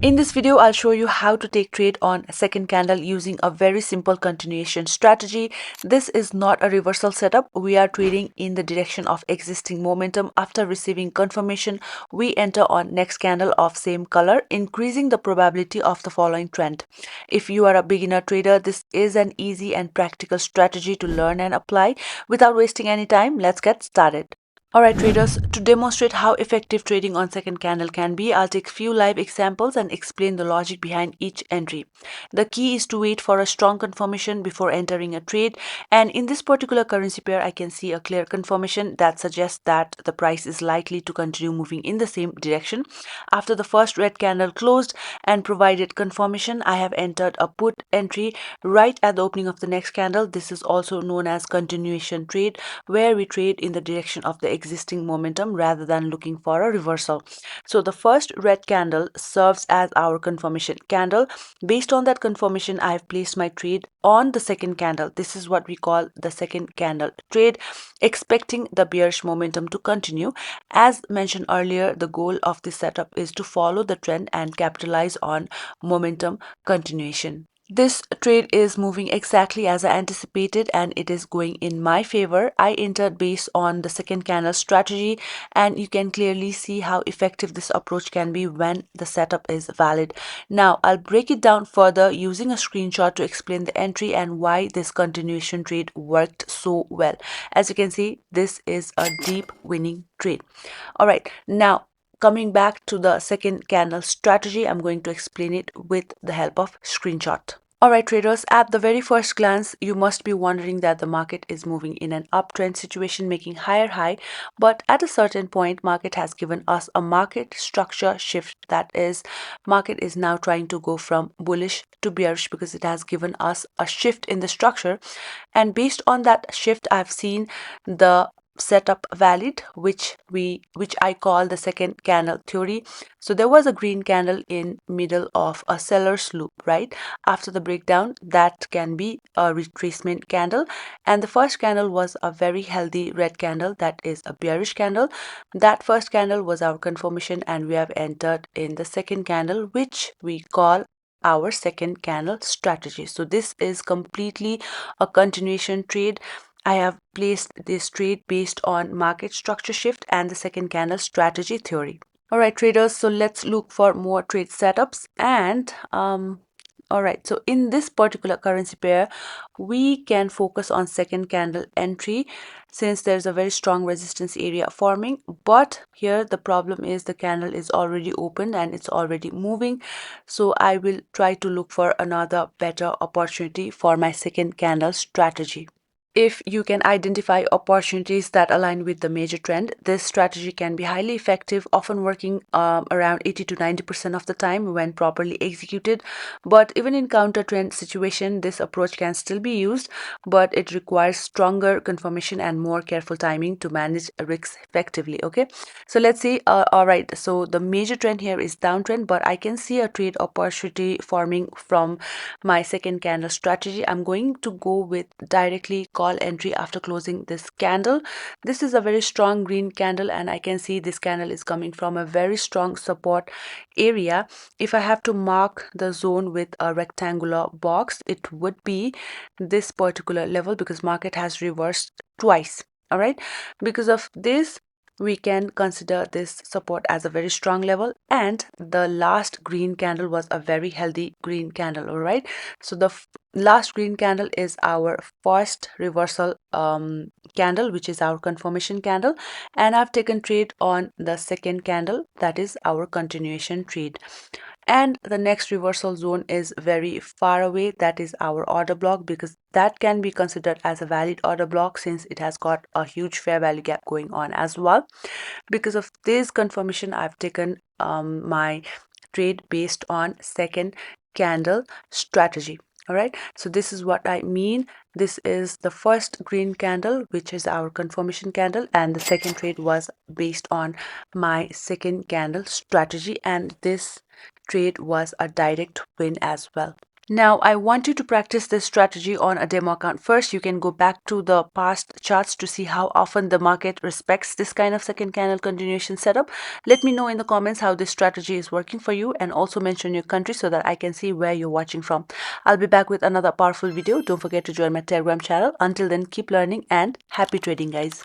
In this video, I'll show you how to take trade on a second candle using a very simple continuation strategy. This is not a reversal setup. We are trading in the direction of existing momentum. After receiving confirmation, we enter on next candle of same color, increasing the probability of the following trend. If you are a beginner trader, this is an easy and practical strategy to learn and apply. Without wasting any time, let's get started. Alright traders, to demonstrate how effective trading on second candle can be, I'll take few live examples and explain the logic behind each entry. The key is to wait for a strong confirmation before entering a trade, and in this particular currency pair I can see a clear confirmation that suggests that the price is likely to continue moving in the same direction. After the first red candle closed and provided confirmation, I have entered a put entry right at the opening of the next candle. This is also known as continuation trade, where we trade in the direction of the existing momentum rather than looking for a reversal. So the first red candle serves as our confirmation candle. Based on that confirmation, I have placed my trade on the second candle. This is what we call the second candle trade, expecting the bearish momentum to continue. As mentioned earlier, the goal of this setup is to follow the trend and capitalize on momentum continuation. This trade is moving exactly as I anticipated and it is going in my favor. I entered based on the second candle strategy, and you can clearly see how effective this approach can be when the setup is valid. Now I'll break it down further using a screenshot to explain the entry and why this continuation trade worked so well. As you can see, this is a deep winning trade. Alright, now coming back to the second candle strategy, I'm going to explain it with the help of screenshot. Alright traders, at the very first glance, you must be wondering that the market is moving in an uptrend situation, making higher high, but at a certain point, market has given us a market structure shift. That is, market is now trying to go from bullish to bearish because it has given us a shift in the structure. And based on that shift, I've seen the setup valid, which I call the second candle theory. So there was a green candle in middle of a seller's loop, right? After the breakdown, that can be a retracement candle, and the first candle was a very healthy red candle, that is a bearish candle. That first candle was our confirmation, and we have entered in the second candle, which we call our second candle strategy. So this is completely a continuation trade. I have placed this trade based on market structure shift and the second candle strategy theory. Alright traders, so let's look for more trade setups. And alright, so in this particular currency pair, we can focus on second candle entry since there's a very strong resistance area forming. But here the problem is the candle is already opened and it's already moving. So I will try to look for another better opportunity for my second candle strategy. If you can identify opportunities that align with the major trend, this strategy can be highly effective, often working around 80 to 90% of the time when properly executed. But even in counter trend situation, this approach can still be used, but it requires stronger confirmation and more careful timing to manage risks effectively. Okay, so let's see. All right, so the major trend here is downtrend, but I can see a trade opportunity forming from my second candle strategy. I'm going to go with directly call entry after closing this candle. This is a very strong green candle, and I can see this candle is coming from a very strong support area. If I have to mark the zone with a rectangular box, it would be this particular level because market has reversed twice. All right, because of this, we can consider this support as a very strong level, and the last green candle was a very healthy green candle. All right, so the last green candle is our first reversal candle, which is our confirmation candle, and I've taken trade on the second candle, that is our continuation trade. And the next reversal zone is very far away, that is our order block, because that can be considered as a valid order block since it has got a huge fair value gap going on as well. Because of this confirmation, I've taken my trade based on second candle strategy. All right, so this is what I mean. This is the first green candle, which is our confirmation candle, and the second trade was based on my second candle strategy, and this trade was a direct win as well. Now, I want you to practice this strategy on a demo account. First, you can go back to the past charts to see how often the market respects this kind of second candle continuation setup. Let me know in the comments how this strategy is working for you, and also mention your country so that I can see where you're watching from. I'll be back with another powerful video. Don't forget to join my Telegram channel. Until then, keep learning and happy trading, guys.